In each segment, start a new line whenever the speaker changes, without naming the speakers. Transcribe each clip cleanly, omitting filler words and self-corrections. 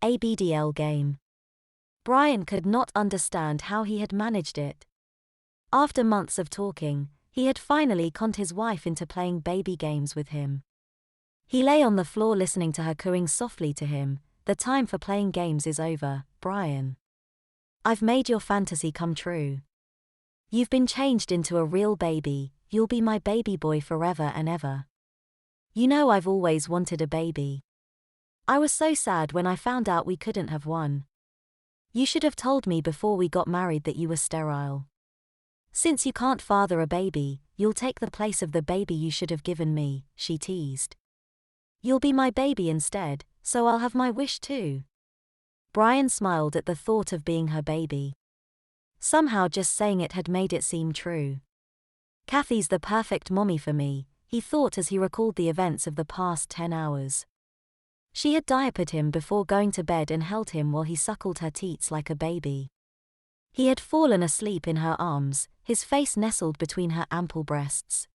ABDL game. Brian could not understand how he had managed it. After months of talking, he had finally conned his wife into playing baby games with him. He lay on the floor listening to her cooing softly to him. "The time for playing games is over, Brian. I've made your fantasy come true. You've been changed into a real baby, you'll be my baby boy forever and ever. You know I've always wanted a baby. I was so sad when I found out we couldn't have one. You should have told me before we got married that you were sterile. Since you can't father a baby, you'll take the place of the baby you should have given me," she teased. "You'll be my baby instead, so I'll have my wish too." Brian smiled at the thought of being her baby. Somehow just saying it had made it seem true. "Kathy's the perfect mommy for me," he thought as he recalled the events of the past 10 hours. She had diapered him before going to bed and held him while he suckled her teats like a baby. He had fallen asleep in her arms, his face nestled between her ample breasts.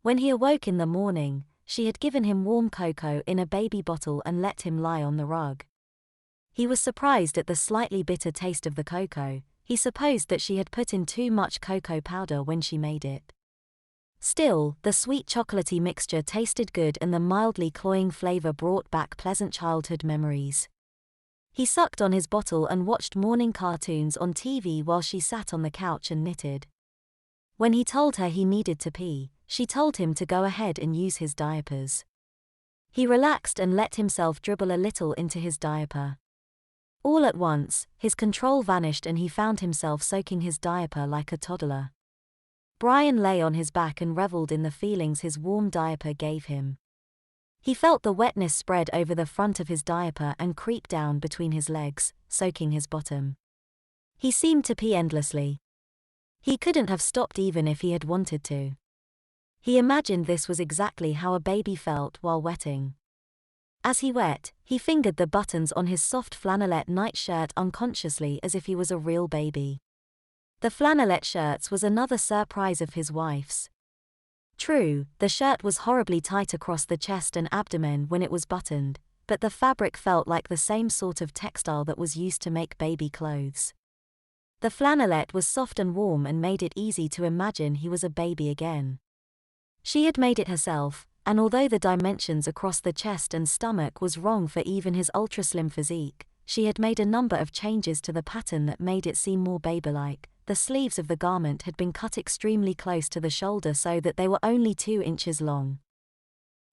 When he awoke in the morning, she had given him warm cocoa in a baby bottle and let him lie on the rug. He was surprised at the slightly bitter taste of the cocoa. He supposed that she had put in too much cocoa powder when she made it. Still, the sweet chocolatey mixture tasted good and the mildly cloying flavor brought back pleasant childhood memories. He sucked on his bottle and watched morning cartoons on TV while she sat on the couch and knitted. When he told her he needed to pee, she told him to go ahead and use his diapers. He relaxed and let himself dribble a little into his diaper. All at once, his control vanished and he found himself soaking his diaper like a toddler. Brian lay on his back and reveled in the feelings his warm diaper gave him. He felt the wetness spread over the front of his diaper and creep down between his legs, soaking his bottom. He seemed to pee endlessly. He couldn't have stopped even if he had wanted to. He imagined this was exactly how a baby felt while wetting. As he wet, he fingered the buttons on his soft flannelette nightshirt unconsciously as if he was a real baby. The flannelette shirts was another surprise of his wife's. True, the shirt was horribly tight across the chest and abdomen when it was buttoned, but the fabric felt like the same sort of textile that was used to make baby clothes. The flannelette was soft and warm and made it easy to imagine he was a baby again. She had made it herself, and although the dimensions across the chest and stomach was wrong for even his ultra-slim physique, she had made a number of changes to the pattern that made it seem more baby-like. The sleeves of the garment had been cut extremely close to the shoulder so that they were only 2 inches long.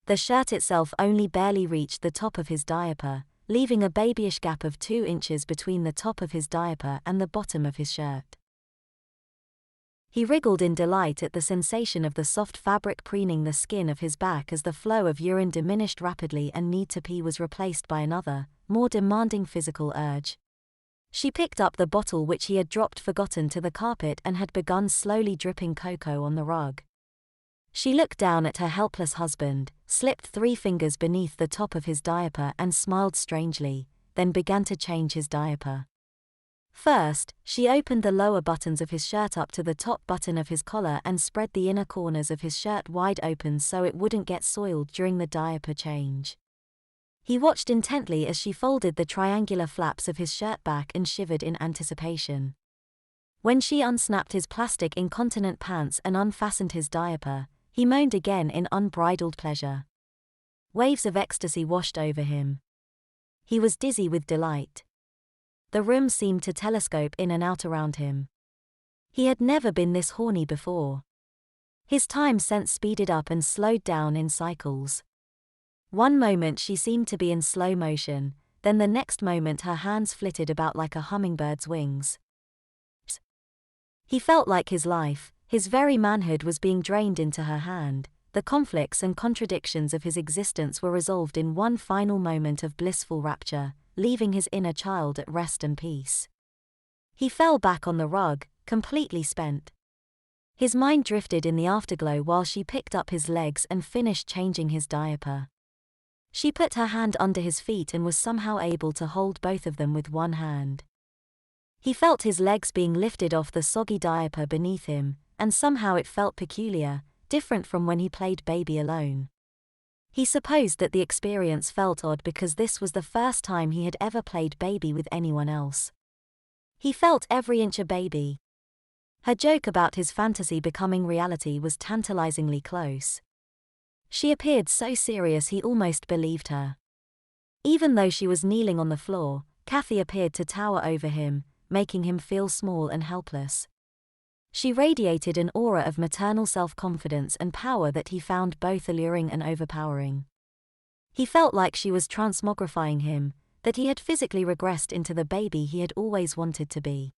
The shirt itself only barely reached the top of his diaper, leaving a babyish gap of 2 inches between the top of his diaper and the bottom of his shirt. He wriggled in delight at the sensation of the soft fabric preening the skin of his back as the flow of urine diminished rapidly and need to pee was replaced by another, more demanding physical urge. She picked up the bottle which he had dropped forgotten to the carpet and had begun slowly dripping cocoa on the rug. She looked down at her helpless husband, slipped 3 fingers beneath the top of his diaper and smiled strangely, then began to change his diaper. First, she opened the lower buttons of his shirt up to the top button of his collar and spread the inner corners of his shirt wide open so it wouldn't get soiled during the diaper change. He watched intently as she folded the triangular flaps of his shirt back and shivered in anticipation. When she unsnapped his plastic incontinent pants and unfastened his diaper, he moaned again in unbridled pleasure. Waves of ecstasy washed over him. He was dizzy with delight. The room seemed to telescope in and out around him. He had never been this horny before. His time sense speeded up and slowed down in cycles. One moment she seemed to be in slow motion, then the next moment her hands flitted about like a hummingbird's wings. He felt like his life, his very manhood was being drained into her hand. The conflicts and contradictions of his existence were resolved in one final moment of blissful rapture, leaving his inner child at rest and peace. He fell back on the rug, completely spent. His mind drifted in the afterglow while she picked up his legs and finished changing his diaper. She put her hand under his feet and was somehow able to hold both of them with one hand. He felt his legs being lifted off the soggy diaper beneath him, and somehow it felt peculiar, different from when he played baby alone. He supposed that the experience felt odd because this was the first time he had ever played baby with anyone else. He felt every inch a baby. Her joke about his fantasy becoming reality was tantalizingly close. She appeared so serious he almost believed her. Even though she was kneeling on the floor, Kathy appeared to tower over him, making him feel small and helpless. She radiated an aura of maternal self-confidence and power that he found both alluring and overpowering. He felt like she was transmogrifying him, that he had physically regressed into the baby he had always wanted to be.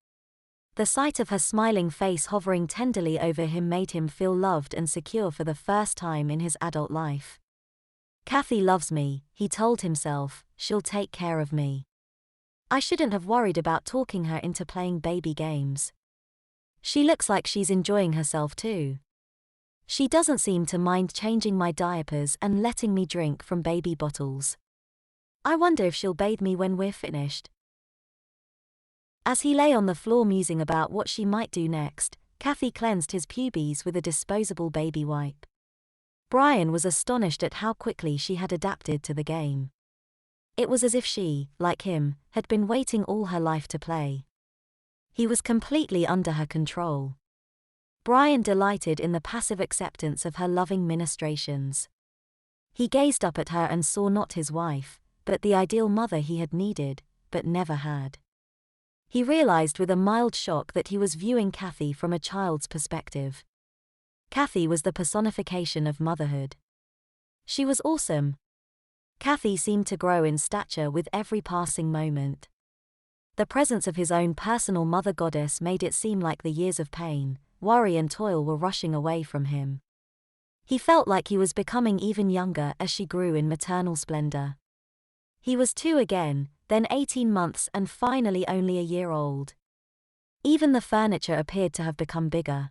The sight of her smiling face hovering tenderly over him made him feel loved and secure for the first time in his adult life. Kathy loves me, he told himself, she'll take care of me. I shouldn't have worried about talking her into playing baby games. She looks like she's enjoying herself too. She doesn't seem to mind changing my diapers and letting me drink from baby bottles. I wonder if she'll bathe me when we're finished. As he lay on the floor musing about what she might do next, Kathy cleansed his pubes with a disposable baby wipe. Brian was astonished at how quickly she had adapted to the game. It was as if she, like him, had been waiting all her life to play. He was completely under her control. Brian delighted in the passive acceptance of her loving ministrations. He gazed up at her and saw not his wife, but the ideal mother he had needed, but never had. He realized with a mild shock that he was viewing Kathy from a child's perspective. Kathy was the personification of motherhood. She was awesome. Kathy seemed to grow in stature with every passing moment. The presence of his own personal mother goddess made it seem like the years of pain, worry and toil were rushing away from him. He felt like he was becoming even younger as she grew in maternal splendor. He was 2 again, then 18 months and finally only a year old. Even the furniture appeared to have become bigger.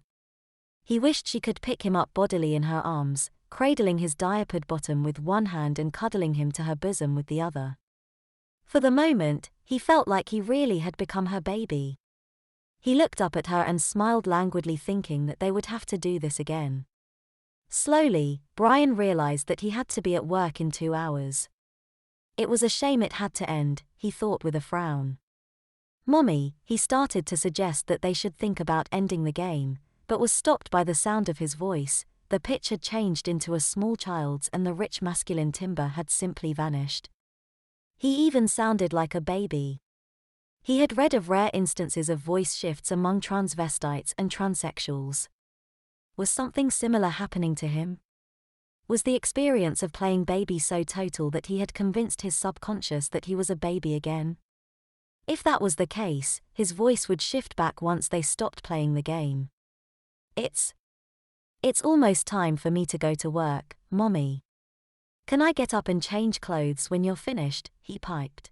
He wished she could pick him up bodily in her arms, cradling his diapered bottom with one hand and cuddling him to her bosom with the other. For the moment, he felt like he really had become her baby. He looked up at her and smiled languidly, thinking that they would have to do this again. Slowly, Brian realized that he had to be at work in 2 hours. It was a shame it had to end, he thought with a frown. Mommy, he started to suggest that they should think about ending the game, but was stopped by the sound of his voice. The pitch had changed into a small child's and the rich masculine timbre had simply vanished. He even sounded like a baby. He had read of rare instances of voice shifts among transvestites and transsexuals. Was something similar happening to him? Was the experience of playing baby so total that he had convinced his subconscious that he was a baby again? If that was the case, his voice would shift back once they stopped playing the game. It's almost time for me to go to work, Mommy. Can I get up and change clothes when you're finished? He piped.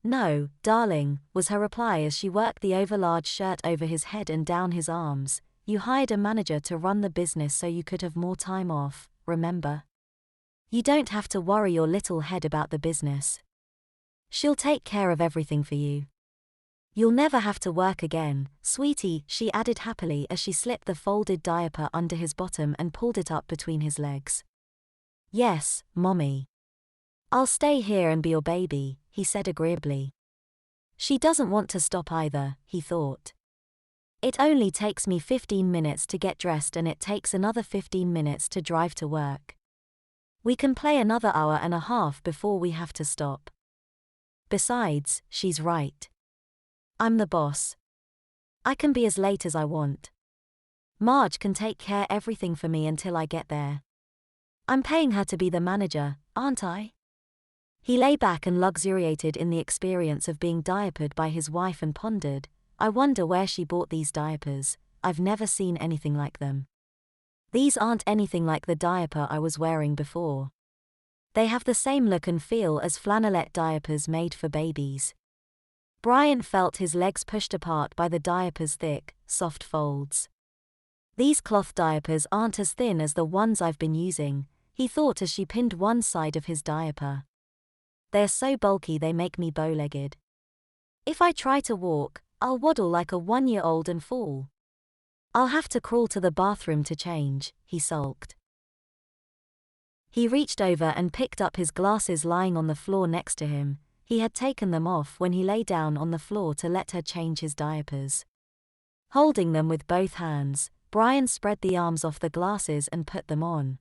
No, darling, was her reply as she worked the overlarge shirt over his head and down his arms. You hired a manager to run the business so you could have more time off, remember? You don't have to worry your little head about the business. She'll take care of everything for you. You'll never have to work again, sweetie, she added happily as she slipped the folded diaper under his bottom and pulled it up between his legs. Yes, Mommy. I'll stay here and be your baby, he said agreeably. She doesn't want to stop either, he thought. It only takes me 15 minutes to get dressed and it takes another 15 minutes to drive to work. We can play another hour and a half before we have to stop. Besides, she's right. I'm the boss. I can be as late as I want. Marge can take care everything for me until I get there. I'm paying her to be the manager, aren't I? He lay back and luxuriated in the experience of being diapered by his wife and pondered, I wonder where she bought these diapers. I've never seen anything like them. These aren't anything like the diaper I was wearing before. They have the same look and feel as flannelette diapers made for babies. Brian felt his legs pushed apart by the diaper's thick, soft folds. These cloth diapers aren't as thin as the ones I've been using, he thought as she pinned one side of his diaper. They're so bulky they make me bow-legged. If I try to walk, I'll waddle like a 1-year-old and fall. I'll have to crawl to the bathroom to change, he sulked. He reached over and picked up his glasses lying on the floor next to him. He had taken them off when he lay down on the floor to let her change his diapers. Holding them with both hands, Brian spread the arms off the glasses and put them on.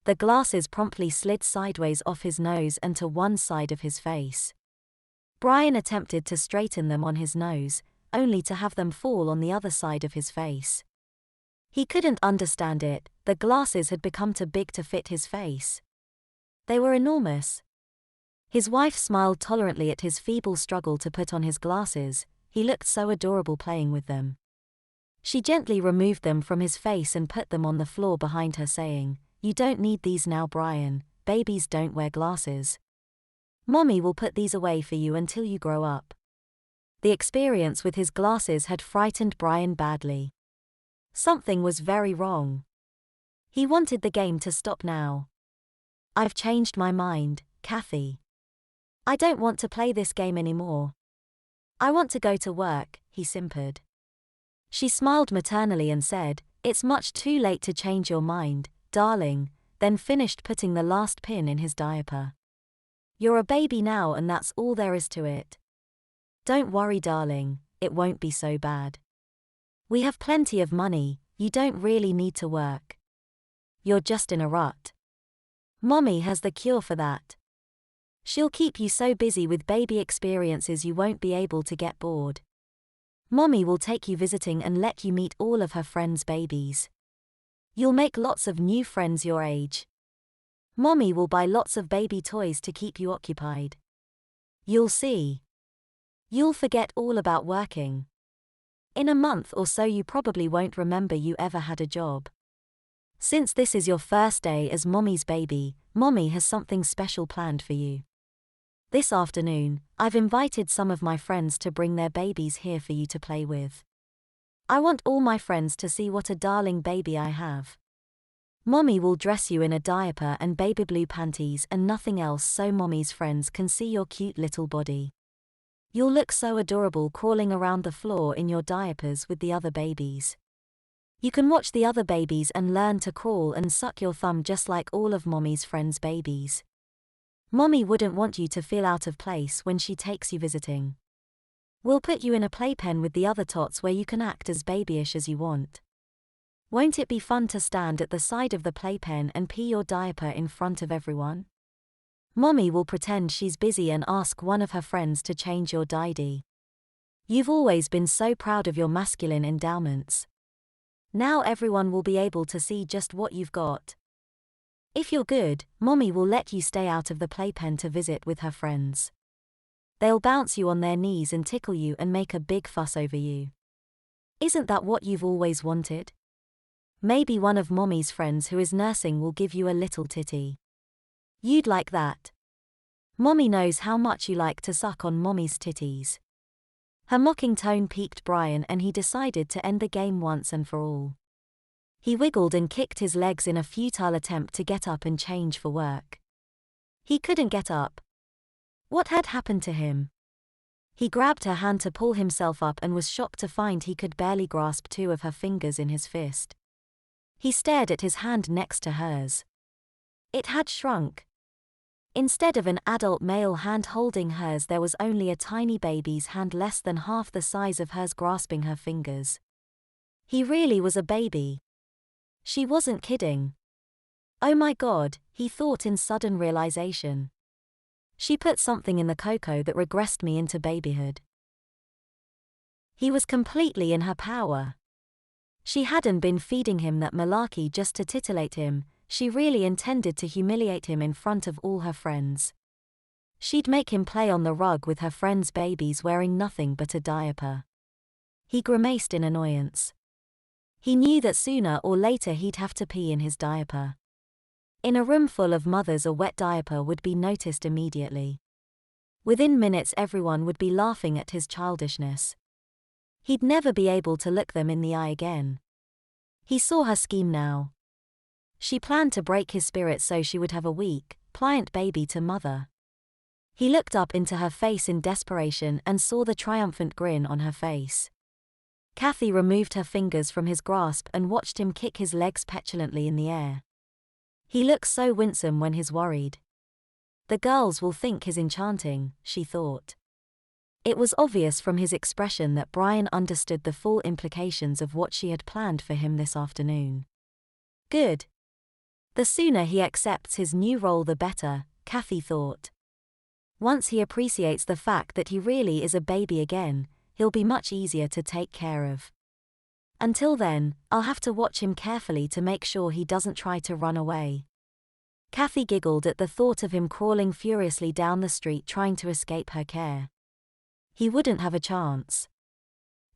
The glasses promptly slid sideways off his nose and to one side of his face. Brian attempted to straighten them on his nose, only to have them fall on the other side of his face. He couldn't understand it, the glasses had become too big to fit his face. They were enormous. His wife smiled tolerantly at his feeble struggle to put on his glasses. He looked so adorable playing with them. She gently removed them from his face and put them on the floor behind her, saying, "You don't need these now, Brian. Babies don't wear glasses. Mommy will put these away for you until you grow up." The experience with his glasses had frightened Brian badly. Something was very wrong. He wanted the game to stop now. "I've changed my mind, Kathy. I don't want to play this game anymore. I want to go to work," he simpered. She smiled maternally and said, "It's much too late to change your mind, darling," then finished putting the last pin in his diaper. "You're a baby now and that's all there is to it. Don't worry, darling, it won't be so bad. We have plenty of money, you don't really need to work. You're just in a rut. Mommy has the cure for that. She'll keep you so busy with baby experiences you won't be able to get bored. Mommy will take you visiting and let you meet all of her friends' babies. You'll make lots of new friends your age. Mommy will buy lots of baby toys to keep you occupied. You'll see. You'll forget all about working. In a month or so you probably won't remember you ever had a job. Since this is your first day as Mommy's baby, Mommy has something special planned for you. This afternoon, I've invited some of my friends to bring their babies here for you to play with. I want all my friends to see what a darling baby I have. Mommy will dress you in a diaper and baby blue panties and nothing else so Mommy's friends can see your cute little body. You'll look so adorable crawling around the floor in your diapers with the other babies. You can watch the other babies and learn to crawl and suck your thumb just like all of Mommy's friends' babies. Mommy wouldn't want you to feel out of place when she takes you visiting. We'll put you in a playpen with the other tots where you can act as babyish as you want. Won't it be fun to stand at the side of the playpen and pee your diaper in front of everyone? Mommy will pretend she's busy and ask one of her friends to change your diaper. You've always been so proud of your masculine endowments. Now everyone will be able to see just what you've got. If you're good, Mommy will let you stay out of the playpen to visit with her friends. They'll bounce you on their knees and tickle you and make a big fuss over you. Isn't that what you've always wanted? Maybe one of Mommy's friends who is nursing will give you a little titty. You'd like that. Mommy knows how much you like to suck on Mommy's titties. Her mocking tone piqued Brian and he decided to end the game once and for all. He wiggled and kicked his legs in a futile attempt to get up and change for work. He couldn't get up. What had happened to him? He grabbed her hand to pull himself up and was shocked to find he could barely grasp two of her fingers in his fist. He stared at his hand next to hers. It had shrunk. Instead of an adult male hand holding hers, there was only a tiny baby's hand less than half the size of hers grasping her fingers. He really was a baby. She wasn't kidding. Oh my God, he thought in sudden realization. She put something in the cocoa that regressed me into babyhood. He was completely in her power. She hadn't been feeding him that malarkey just to titillate him, she really intended to humiliate him in front of all her friends. She'd make him play on the rug with her friends' babies wearing nothing but a diaper. He grimaced in annoyance. He knew that sooner or later he'd have to pee in his diaper. In a room full of mothers, a wet diaper would be noticed immediately. Within minutes everyone would be laughing at his childishness. He'd never be able to look them in the eye again. He saw her scheme now. She planned to break his spirit so she would have a weak, pliant baby to mother. He looked up into her face in desperation and saw the triumphant grin on her face. Kathy removed her fingers from his grasp and watched him kick his legs petulantly in the air. He looks so winsome when he's worried. The girls will think he's enchanting, she thought. It was obvious from his expression that Brian understood the full implications of what she had planned for him this afternoon. Good. The sooner he accepts his new role the better, Kathy thought. Once he appreciates the fact that he really is a baby again, he'll be much easier to take care of. Until then, I'll have to watch him carefully to make sure he doesn't try to run away. Kathy giggled at the thought of him crawling furiously down the street trying to escape her care. He wouldn't have a chance.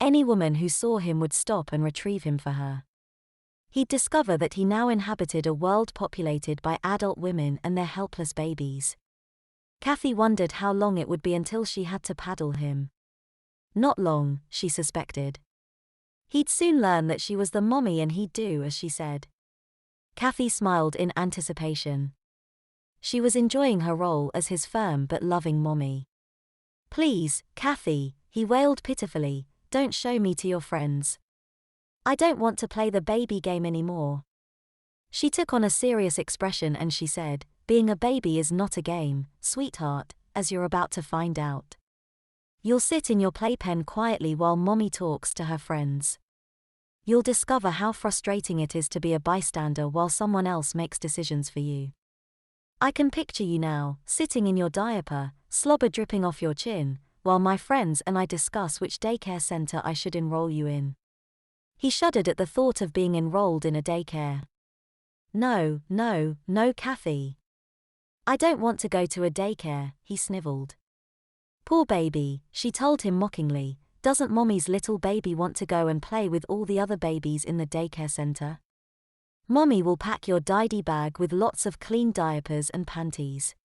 Any woman who saw him would stop and retrieve him for her. He'd discover that he now inhabited a world populated by adult women and their helpless babies. Kathy wondered how long it would be until she had to paddle him. Not long, she suspected. He'd soon learn that she was the mommy and he'd do as she said. Kathy smiled in anticipation. She was enjoying her role as his firm but loving mommy. Please, Kathy, he wailed pitifully, don't show me to your friends. I don't want to play the baby game anymore. She took on a serious expression and she said, being a baby is not a game, sweetheart, as you're about to find out. You'll sit in your playpen quietly while mommy talks to her friends. You'll discover how frustrating it is to be a bystander while someone else makes decisions for you. I can picture you now, sitting in your diaper, slobber dripping off your chin, while my friends and I discuss which daycare center I should enroll you in. He shuddered at the thought of being enrolled in a daycare. No, Kathy. I don't want to go to a daycare, he sniveled. Poor baby, she told him mockingly, doesn't mommy's little baby want to go and play with all the other babies in the daycare center? Mommy will pack your diaper bag with lots of clean diapers and panties.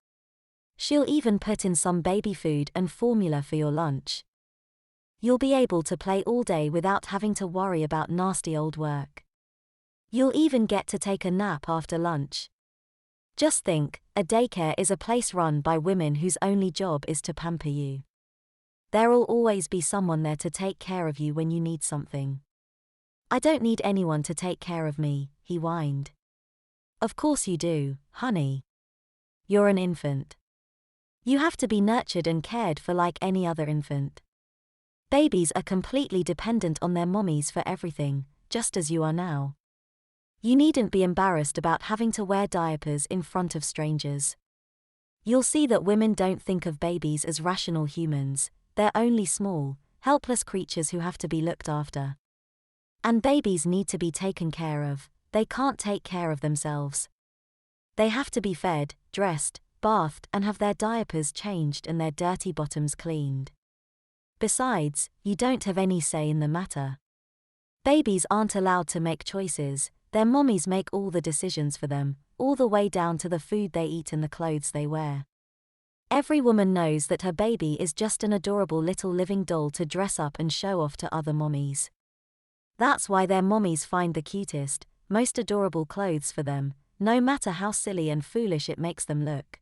She'll even put in some baby food and formula for your lunch. You'll be able to play all day without having to worry about nasty old work. You'll even get to take a nap after lunch. Just think, a daycare is a place run by women whose only job is to pamper you. There'll always be someone there to take care of you when you need something. I don't need anyone to take care of me, he whined. Of course you do, honey. You're an infant. You have to be nurtured and cared for like any other infant. Babies are completely dependent on their mommies for everything, just as you are now. You needn't be embarrassed about having to wear diapers in front of strangers. You'll see that women don't think of babies as rational humans, they're only small, helpless creatures who have to be looked after. And babies need to be taken care of, they can't take care of themselves. They have to be fed, dressed, bathed and have their diapers changed and their dirty bottoms cleaned. Besides, you don't have any say in the matter. Babies aren't allowed to make choices, their mommies make all the decisions for them, all the way down to the food they eat and the clothes they wear. Every woman knows that her baby is just an adorable little living doll to dress up and show off to other mommies. That's why their mommies find the cutest, most adorable clothes for them, no matter how silly and foolish it makes them look.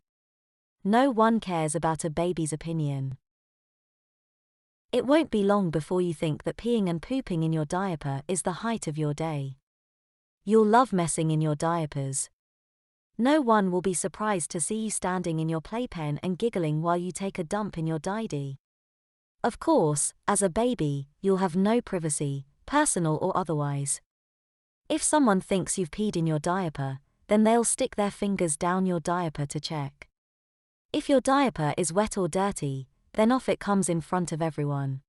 No one cares about a baby's opinion. It won't be long before you think that peeing and pooping in your diaper is the height of your day. You'll love messing in your diapers. No one will be surprised to see you standing in your playpen and giggling while you take a dump in your diaper. Of course, as a baby, you'll have no privacy, personal or otherwise. If someone thinks you've peed in your diaper, then they'll stick their fingers down your diaper to check. If your diaper is wet or dirty, then off it comes in front of everyone.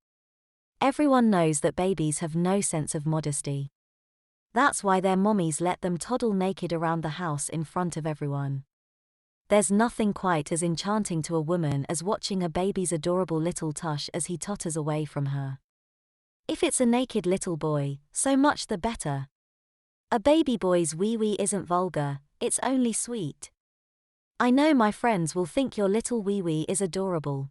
Everyone knows that babies have no sense of modesty. That's why their mommies let them toddle naked around the house in front of everyone. There's nothing quite as enchanting to a woman as watching a baby's adorable little tush as he totters away from her. If it's a naked little boy, so much the better. A baby boy's wee-wee isn't vulgar, it's only sweet. I know my friends will think your little wee-wee is adorable.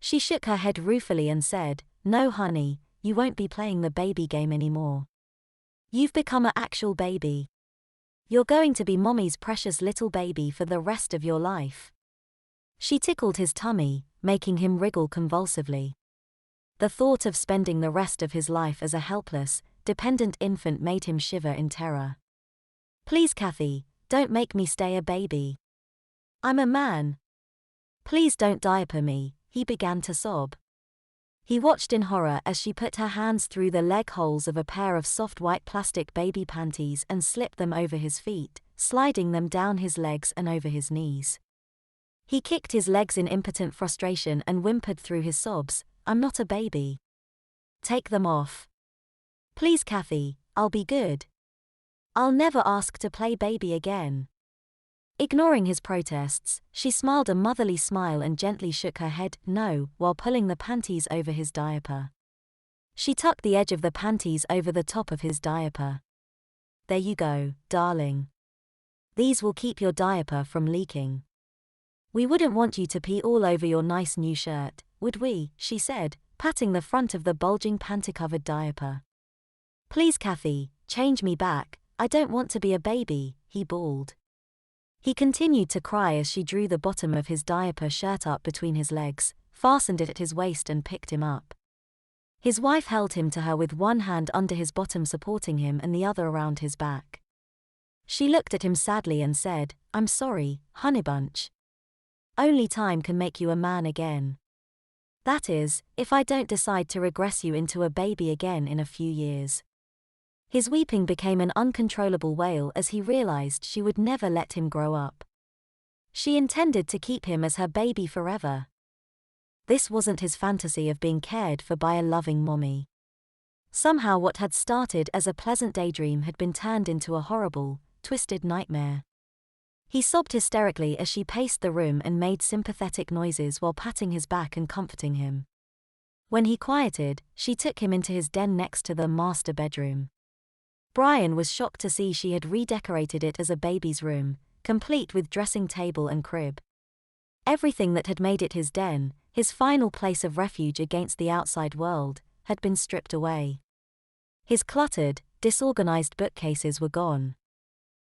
She shook her head ruefully and said, no honey, you won't be playing the baby game anymore. You've become an actual baby. You're going to be mommy's precious little baby for the rest of your life. She tickled his tummy, making him wriggle convulsively. The thought of spending the rest of his life as a helpless, dependent infant made him shiver in terror. Please Kathy, Don't make me stay a baby. I'm a man. Please don't diaper me, he began to sob. He watched in horror as she put her hands through the leg holes of a pair of soft white plastic baby panties and slipped them over his feet, sliding them down his legs and over his knees. He kicked his legs in impotent frustration and whimpered through his sobs, "I'm not a baby. Take them off. Please, Kathy, I'll be good. I'll never ask to play baby again." Ignoring his protests, she smiled a motherly smile and gently shook her head no while pulling the panties over his diaper. She tucked the edge of the panties over the top of his diaper. "There you go, darling. These will keep your diaper from leaking. We wouldn't want you to pee all over your nice new shirt, would we?" she said, patting the front of the bulging panty-covered diaper. "Please, Kathy, change me back, I don't want to be a baby," he bawled. He continued to cry as she drew the bottom of his diaper shirt up between his legs, fastened it at his waist and picked him up. His wife held him to her with one hand under his bottom supporting him and the other around his back. She looked at him sadly and said, "I'm sorry, honeybunch. Only time can make you a man again. That is, if I don't decide to regress you into a baby again in a few years." His weeping became an uncontrollable wail as he realized she would never let him grow up. She intended to keep him as her baby forever. This wasn't his fantasy of being cared for by a loving mommy. Somehow what had started as a pleasant daydream had been turned into a horrible, twisted nightmare. He sobbed hysterically as she paced the room and made sympathetic noises while patting his back and comforting him. When he quieted, she took him into his den next to the master bedroom. Brian was shocked to see she had redecorated it as a baby's room, complete with dressing table and crib. Everything that had made it his den, his final place of refuge against the outside world, had been stripped away. His cluttered, disorganized bookcases were gone.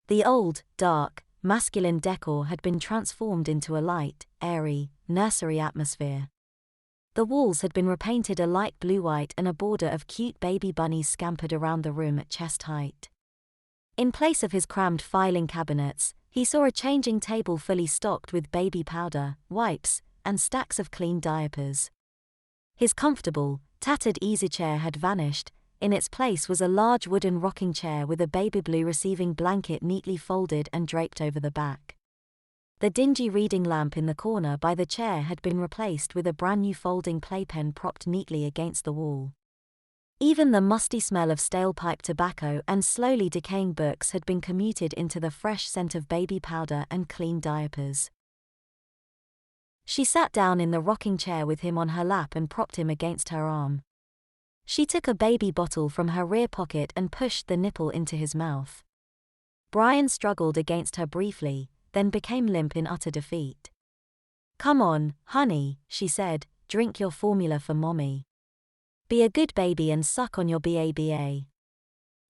The old, dark, masculine decor had been transformed into a light, airy, nursery atmosphere. The walls had been repainted a light blue-white and a border of cute baby bunnies scampered around the room at chest height. In place of his crammed filing cabinets, he saw a changing table fully stocked with baby powder, wipes, and stacks of clean diapers. His comfortable, tattered easy chair had vanished. In its place was a large wooden rocking chair with a baby blue receiving blanket neatly folded and draped over the back. The dingy reading lamp in the corner by the chair had been replaced with a brand new folding playpen propped neatly against the wall. Even the musty smell of stale pipe tobacco and slowly decaying books had been commuted into the fresh scent of baby powder and clean diapers. She sat down in the rocking chair with him on her lap and propped him against her arm. She took a baby bottle from her rear pocket and pushed the nipple into his mouth. Brian struggled against her briefly, then became limp in utter defeat. "Come on, honey," she said, "drink your formula for mommy. Be a good baby and suck on your BABA."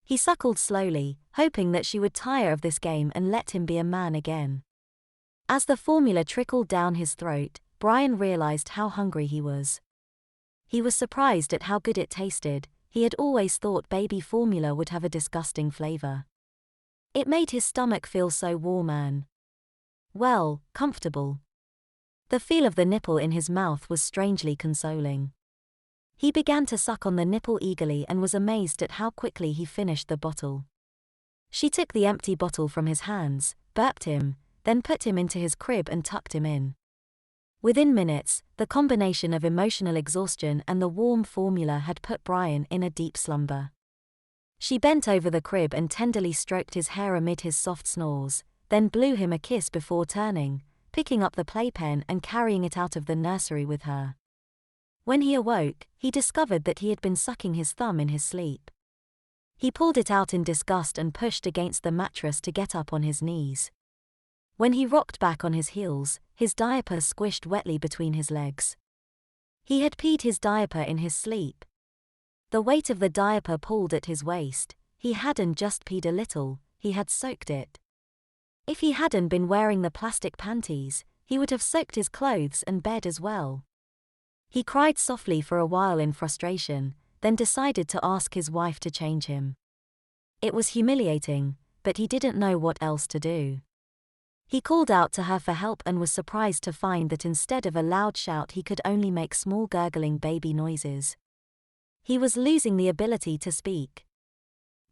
He suckled slowly, hoping that she would tire of this game and let him be a man again. As the formula trickled down his throat, Brian realized how hungry he was. He was surprised at how good it tasted. He had always thought baby formula would have a disgusting flavor. It made his stomach feel so warm and, well, comfortable. The feel of the nipple in his mouth was strangely consoling. He began to suck on the nipple eagerly and was amazed at how quickly he finished the bottle. She took the empty bottle from his hands, burped him, then put him into his crib and tucked him in. Within minutes, the combination of emotional exhaustion and the warm formula had put Brian in a deep slumber. She bent over the crib and tenderly stroked his hair amid his soft snores, then blew him a kiss before turning, picking up the playpen and carrying it out of the nursery with her. When he awoke, he discovered that he had been sucking his thumb in his sleep. He pulled it out in disgust and pushed against the mattress to get up on his knees. When he rocked back on his heels, his diaper squished wetly between his legs. He had peed his diaper in his sleep. The weight of the diaper pulled at his waist. He hadn't just peed a little, he had soaked it. If he hadn't been wearing the plastic panties, he would have soaked his clothes and bed as well. He cried softly for a while in frustration, then decided to ask his wife to change him. It was humiliating, but he didn't know what else to do. He called out to her for help and was surprised to find that instead of a loud shout he could only make small gurgling baby noises. He was losing the ability to speak.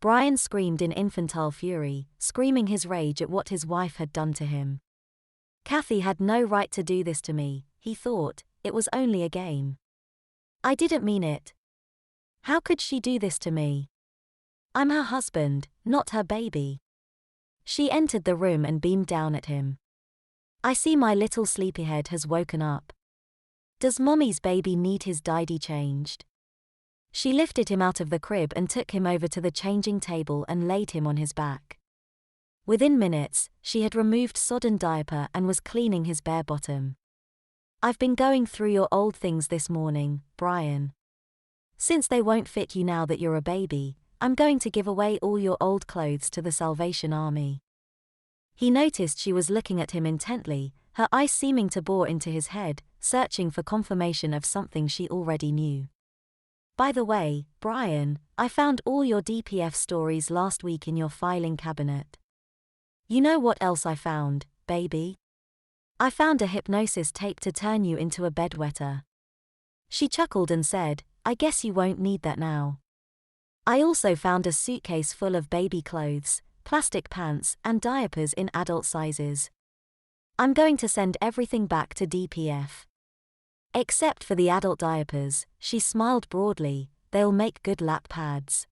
Brian screamed in infantile fury, screaming his rage at what his wife had done to him. Kathy had no right to do this to me, he thought, it was only a game. I didn't mean it. How could she do this to me? I'm her husband, not her baby. She entered the room and beamed down at him. I see my little sleepyhead has woken up. Does Mommy's baby need his diaper changed? She lifted him out of the crib and took him over to the changing table and laid him on his back. Within minutes, she had removed sodden diaper and was cleaning his bare bottom. I've been going through your old things this morning, Brian. Since they won't fit you now that you're a baby, I'm going to give away all your old clothes to the Salvation Army. He noticed she was looking at him intently, her eyes seeming to bore into his head, searching for confirmation of something she already knew. By the way, Brian, I found all your DPF stories last week in your filing cabinet. You know what else I found, baby? I found a hypnosis tape to turn you into a bedwetter. She chuckled and said, I guess you won't need that now. I also found a suitcase full of baby clothes, plastic pants, and diapers in adult sizes. I'm going to send everything back to DPF. Except for the adult diapers, she smiled broadly, they'll make good lap pads.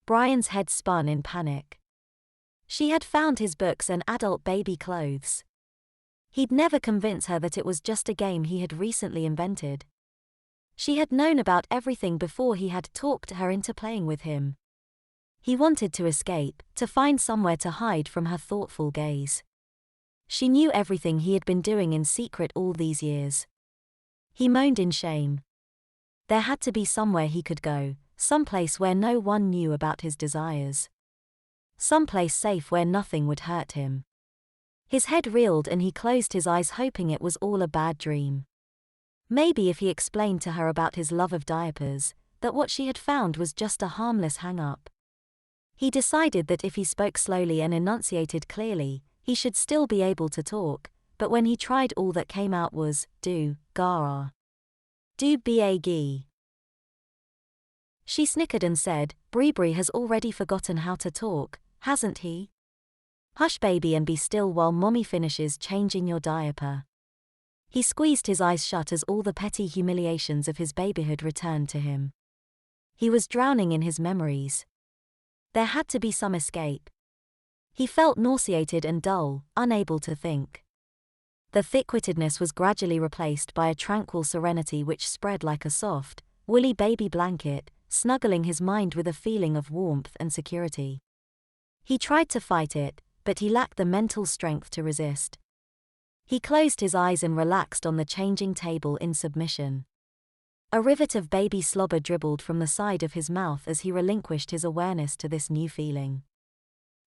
Brian's head spun in panic. She had found his books and adult baby clothes. He'd never convince her that it was just a game he had recently invented. She had known about everything before he had talked her into playing with him. He wanted to escape, to find somewhere to hide from her thoughtful gaze. She knew everything he had been doing in secret all these years. He moaned in shame. There had to be somewhere he could go, someplace where no one knew about his desires. Someplace safe where nothing would hurt him. His head reeled and he closed his eyes hoping it was all a bad dream. Maybe if he explained to her about his love of diapers, that what she had found was just a harmless hang-up. He decided that if he spoke slowly and enunciated clearly, he should still be able to talk, but when he tried all that came out was, do, gara. Do bag. She snickered and said, Bree has already forgotten how to talk, hasn't he? Hush baby and be still while mommy finishes changing your diaper. He squeezed his eyes shut as all the petty humiliations of his babyhood returned to him. He was drowning in his memories. There had to be some escape. He felt nauseated and dull, unable to think. The thick-wittedness was gradually replaced by a tranquil serenity which spread like a soft, woolly baby blanket, snuggling his mind with a feeling of warmth and security. He tried to fight it, but he lacked the mental strength to resist. He closed his eyes and relaxed on the changing table in submission. A rivet of baby slobber dribbled from the side of his mouth as he relinquished his awareness to this new feeling.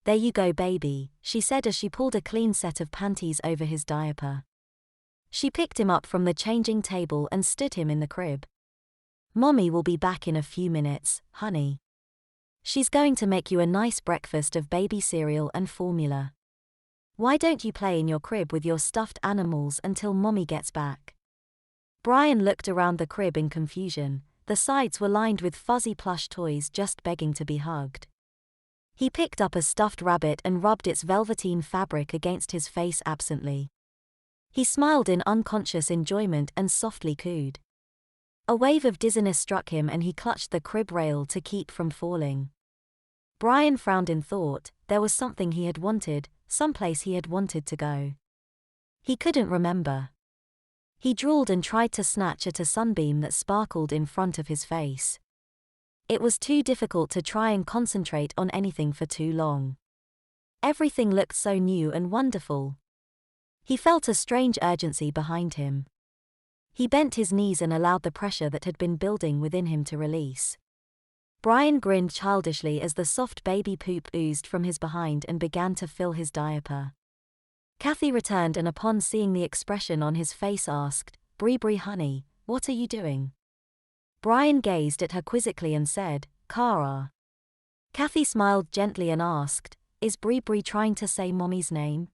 There you go baby, she said as she pulled a clean set of panties over his diaper. She picked him up from the changing table and stood him in the crib. Mommy will be back in a few minutes, honey. She's going to make you a nice breakfast of baby cereal and formula. Why don't you play in your crib with your stuffed animals until Mommy gets back? Brian looked around the crib in confusion. The sides were lined with fuzzy plush toys just begging to be hugged. He picked up a stuffed rabbit and rubbed its velveteen fabric against his face absently. He smiled in unconscious enjoyment and softly cooed. A wave of dizziness struck him and he clutched the crib rail to keep from falling. Brian frowned in thought. There was something he had wanted, someplace he had wanted to go. He couldn't remember. He drooled and tried to snatch at a sunbeam that sparkled in front of his face. It was too difficult to try and concentrate on anything for too long. Everything looked so new and wonderful. He felt a strange urgency behind him. He bent his knees and allowed the pressure that had been building within him to release. Brian grinned childishly as the soft baby poop oozed from his behind and began to fill his diaper. Kathy returned and upon seeing the expression on his face asked, Bree honey, what are you doing? Brian gazed at her quizzically and said, Kara. Kathy smiled gently and asked, is Bree trying to say mommy's name?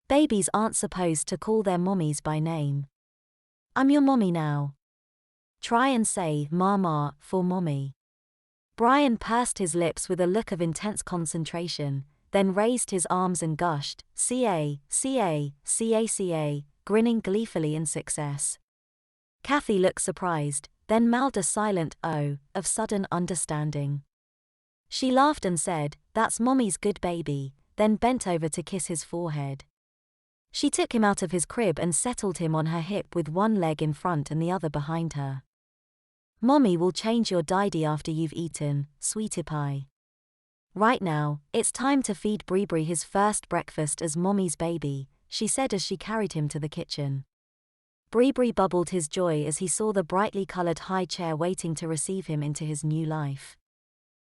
Babies aren't supposed to call their mommies by name. I'm your mommy now. Try and say mama for mommy. Brian pursed his lips with a look of intense concentration, then raised his arms and gushed, "Ca, ca, ca, ca," grinning gleefully in success. Kathy looked surprised, then mouthed a silent "oh" of sudden understanding. She laughed and said, "That's mommy's good baby," then bent over to kiss his forehead. She took him out of his crib and settled him on her hip with one leg in front and the other behind her. "Mommy will change your diaper after you've eaten, sweetie pie. Right now, it's time to feed Bree his first breakfast as mommy's baby," she said as she carried him to the kitchen. Bree bubbled his joy as he saw the brightly colored high chair waiting to receive him into his new life.